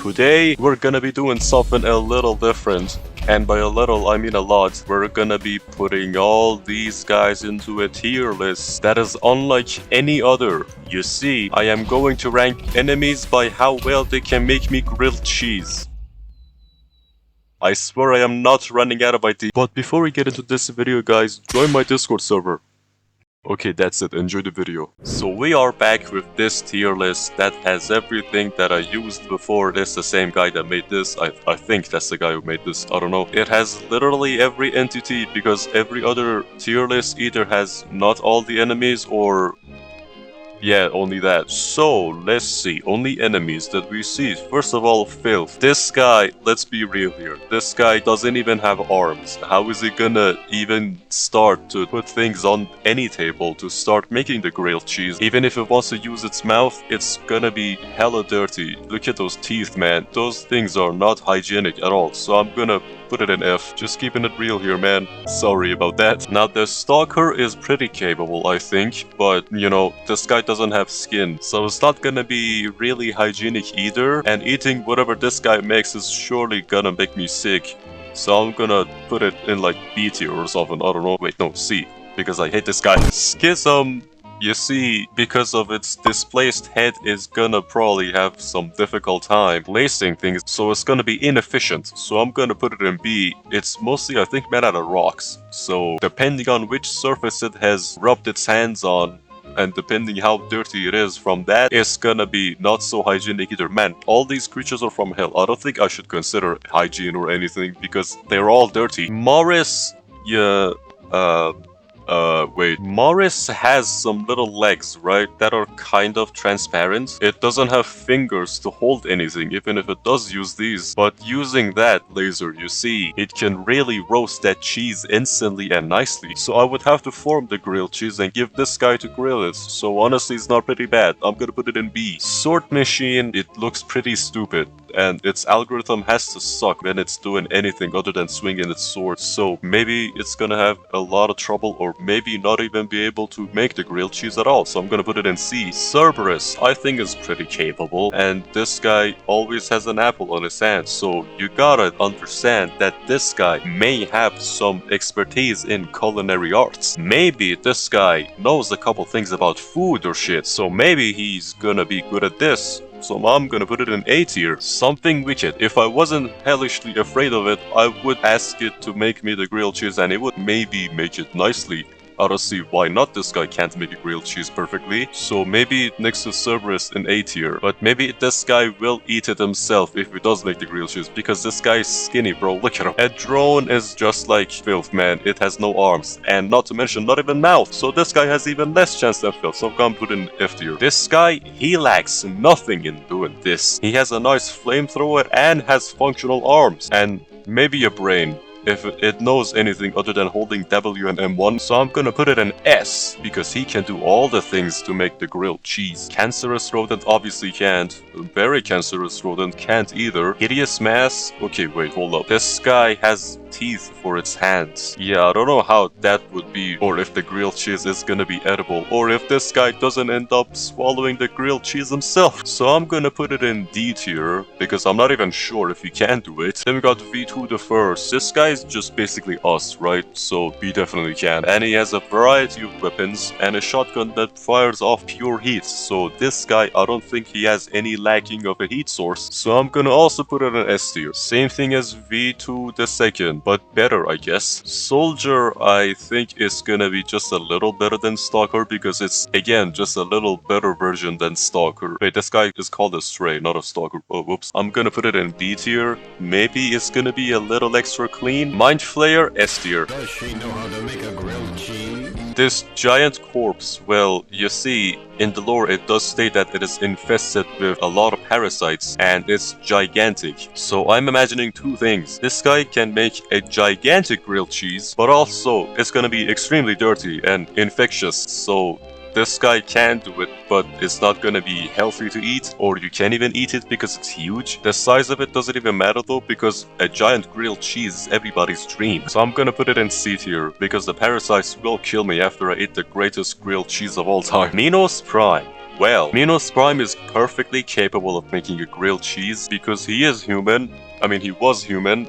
Today we're gonna be doing something a little different, and by a little I mean a lot. We're gonna be putting all these guys into a tier list that is unlike any other. You see, I am going to rank enemies by how well they can make me grilled cheese. I swear I am not running out of ideas. But before we get into this video guys, join my Discord server. Okay, that's it. Enjoy the video. So we are back with this tier list that has everything that I used before. This the same guy that made this. I think that's the guy who made this. I don't know. It has literally every entity because every other tier list either has not all the enemies or... yeah, only that. So, let's see. Only enemies that we see. First of all, filth. This guy, let's be real here. This guy doesn't even have arms. How is he gonna even start to put things on any table to start making the grilled cheese? Even if it wants to use its mouth, it's gonna be hella dirty. Look at those teeth, man. Those things are not hygienic at all. So I'm gonna put it in F. Just keeping it real here, man. Sorry about that. Now, the stalker is pretty capable, I think. But, you know, this guy doesn't have skin, so it's not gonna be really hygienic either, and eating whatever this guy makes is surely gonna make me sick. So I'm gonna put it in like B tier or something. I don't know. Wait, no, C, because I hate this guy. Schism, you see, because of its displaced head, is gonna probably have some difficult time placing things, so it's gonna be inefficient. So I'm gonna put it in B. It's mostly, I think, made out of rocks, so depending on which surface it has rubbed its hands on, and depending how dirty it is from that, it's gonna be not so hygienic either. Man, all these creatures are from hell. I don't think I should consider hygiene or anything because they're all dirty. Morris, yeah, wait. Morris has some little legs, right, that are kind of transparent. It doesn't have fingers to hold anything, even if it does use these. But using that laser, you see, it can really roast that cheese instantly and nicely. So I would have to form the grilled cheese and give this guy to grill it. So honestly, it's not pretty bad. I'm gonna put it in B. Sword machine, it looks pretty stupid, and its algorithm has to suck when it's doing anything other than swinging its sword. So maybe it's gonna have a lot of trouble, or maybe not even be able to make the grilled cheese at all. So I'm gonna put it in C. Cerberus, I think, is pretty capable, and this guy always has an apple on his hand. So you gotta understand that this guy may have some expertise in culinary arts. Maybe this guy knows a couple things about food or shit. So maybe he's gonna be good at this. So I'm gonna put it in A tier. Something wicked. If I wasn't hellishly afraid of it, I would ask it to make me the grilled cheese and it would maybe make it nicely. I don't see why not. This guy can't make a grilled cheese perfectly. So maybe next to Cerberus in A tier. But maybe this guy will eat it himself if he does make the grilled cheese, because this guy is skinny, bro. Look at him. A drone is just like filth, man. It has no arms, and not to mention not even mouth. So this guy has even less chance than filth. So I'm gonna put in F tier. This guy, he lacks nothing in doing this. He has a nice flamethrower and has functional arms, and maybe a brain, if it knows anything other than holding W and M1. So I'm gonna put it in S, because he can do all the things to make the grilled cheese. Cancerous rodent obviously can't. Very cancerous rodent can't either. Hideous mass, okay, wait, hold up. This guy has teeth for its hands. Yeah, I don't know how that would be, or if the grilled cheese is gonna be edible, or if this guy doesn't end up swallowing the grilled cheese himself. So I'm gonna put it in D tier, because I'm not even sure if he can do it. Then we got V2 the first. This guy is just basically us, right? So he definitely can. And he has a variety of weapons and a shotgun that fires off pure heat. So this guy, I don't think he has any lacking of a heat source. So I'm gonna also put it in S tier. Same thing as V2 the second, but better, I guess. Soldier, I think, is gonna be just a little better than Stalker, because it's, again, just a little better version than Stalker. Wait, this guy is called a Stray, not a Stalker. Oh, whoops. I'm gonna put it in B tier. Maybe it's gonna be a little extra clean. Mind Flayer, S tier. Does she know how to make a grilled cheese? This giant corpse, well, you see, in the lore it does state that it is infested with a lot of parasites and it's gigantic. So I'm imagining two things. This guy can make a gigantic grilled cheese, but also it's gonna be extremely dirty and infectious. So this guy can do it, but it's not gonna be healthy to eat, or you can't even eat it because it's huge. The size of it doesn't even matter though, because a giant grilled cheese is everybody's dream. So I'm gonna put it in C tier, because the parasites will kill me after I eat the greatest grilled cheese of all time. Minos Prime. Well, Minos Prime is perfectly capable of making a grilled cheese because he is human. I mean, he was human.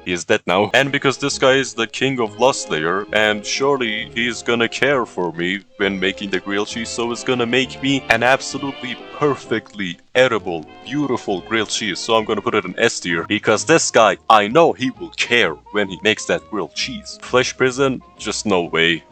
He is dead now. And because this guy is the king of Lost Layer, and surely he's gonna care for me when making the grilled cheese, so it's gonna make me an absolutely perfectly edible, beautiful grilled cheese. So I'm gonna put it in S tier, because this guy, I know he will care when he makes that grilled cheese. Flesh Prison, just no way.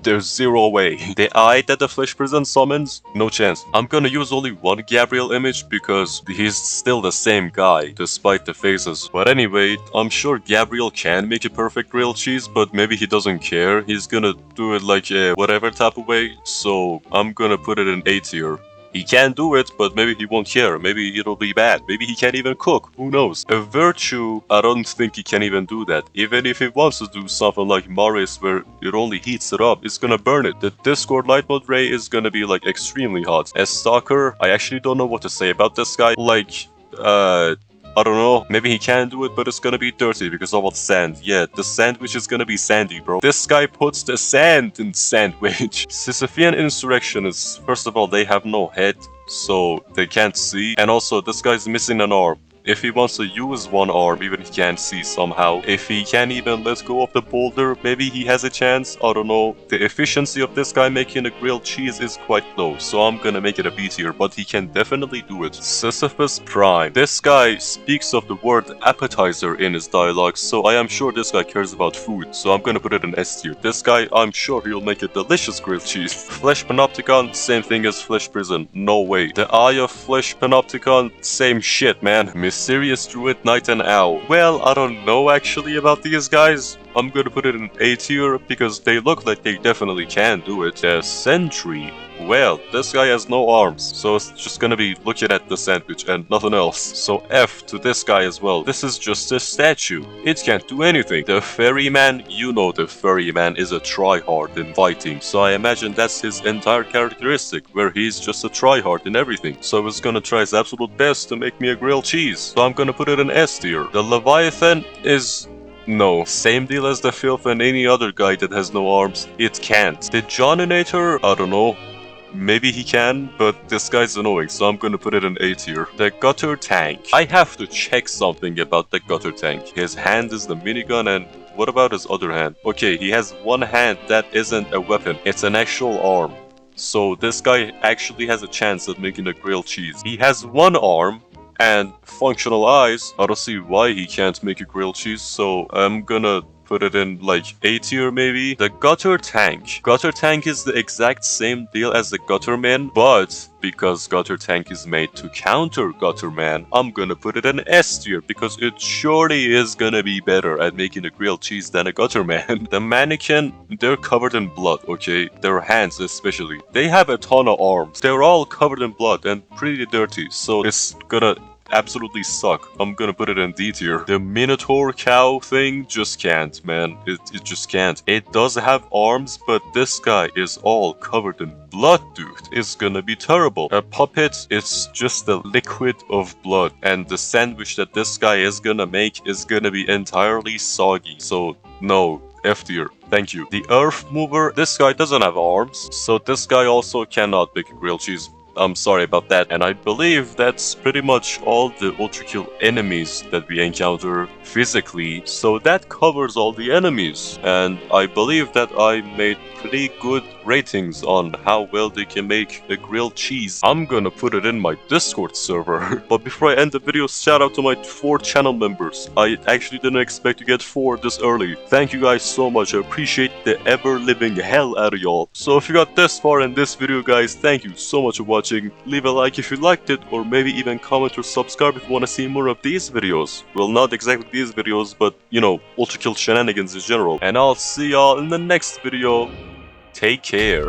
There's zero way. The eye that the Flesh Prison summons? No chance. I'm gonna use only one Gabriel image because he's still the same guy, despite the faces. But anyway, I'm sure Gabriel can make a perfect grilled cheese, but maybe he doesn't care. He's gonna do it like a whatever type of way, so I'm gonna put it in A tier. He can do it, but maybe he won't care. Maybe it'll be bad. Maybe he can't even cook. Who knows? A virtue, I don't think he can even do that. Even if he wants to do something like Maris where it only heats it up, it's gonna burn it. The Discord light mode ray is gonna be like extremely hot. As Stalker, I actually don't know what to say about this guy. Like, I don't know, maybe he can do it, but it's gonna be dirty because of all the sand. Yeah, the sandwich is gonna be sandy, bro. This guy puts the sand in sandwich. Sisyphean Insurrectionists, first of all, they have no head, so they can't see. And also, this guy's missing an arm. If he wants to use one arm, even he can't see somehow. If he can't even let go of the boulder, maybe he has a chance. I don't know. The efficiency of this guy making a grilled cheese is quite low, so I'm gonna make it a B tier, but he can definitely do it. Sisyphus Prime. This guy speaks of the word appetizer in his dialogue, so I am sure this guy cares about food, so I'm gonna put it in S tier. This guy, I'm sure he'll make a delicious grilled cheese. Flesh Panopticon, same thing as Flesh Prison. No way. The Eye of Flesh Panopticon, same shit, man. Mysterious Druid Knight and Owl. Well, I don't know actually about these guys. I'm gonna put it in A tier because they look like they definitely can do it. The Sentry. Well, this guy has no arms, so it's just gonna be looking at the sandwich and nothing else. So F to this guy as well. This is just a statue. It can't do anything. The Ferryman, you know the Ferryman is a tryhard in fighting, so I imagine that's his entire characteristic, where he's just a tryhard in everything. So he's gonna try his absolute best to make me a grilled cheese. So I'm gonna put it in S tier. The Leviathan is... no. Same deal as the Filth and any other guy that has no arms. It can't. The Johninator, I don't know. Maybe he can, but this guy's annoying, so I'm gonna put it in A tier. The Gutter Tank. I have to check something about the Gutter Tank. His hand is the minigun, and what about his other hand? Okay, he has one hand that isn't a weapon. It's an actual arm. So this guy actually has a chance at making a grilled cheese. He has one arm and functional eyes. I don't see why he can't make a grilled cheese, so I'm gonna put it in like A tier maybe. The Gutter Tank. Gutter Tank is the exact same deal as the Gutterman, but because Gutter Tank is made to counter Gutterman, I'm gonna put it in S tier because it surely is gonna be better at making a grilled cheese than a Gutterman. The Mannequin, they're covered in blood, okay? Their hands especially. They have a ton of arms. They're all covered in blood and pretty dirty, so it's gonna absolutely suck. I'm gonna put it in D tier. The Minotaur cow thing just can't, man. It just can't. It does have arms, but this guy is all covered in blood, dude. It's gonna be terrible. A puppet, it's just a liquid of blood, and the sandwich that this guy is gonna make is gonna be entirely soggy. So no, F tier. Thank you. The Earth Mover, this guy doesn't have arms, so this guy also cannot make a grilled cheese. I'm sorry about that, and I believe that's pretty much all the ULTRAKILL enemies that we encounter physically, so that covers all the enemies, and I believe that I made pretty good ratings on how well they can make a grilled cheese. I'm gonna put it in my Discord server. But before I end the video, shout out to my 4 channel members. I actually didn't expect to get 4 this early. Thank you guys so much. I appreciate the ever-living hell out of y'all. So if you got this far in this video, guys, thank you so much for watching. Leave a like if you liked it, or maybe even comment or subscribe if you want to see more of these videos. Well, not exactly these videos, but, you know, ULTRAKILL shenanigans in general. And I'll see y'all in the next video. Take care.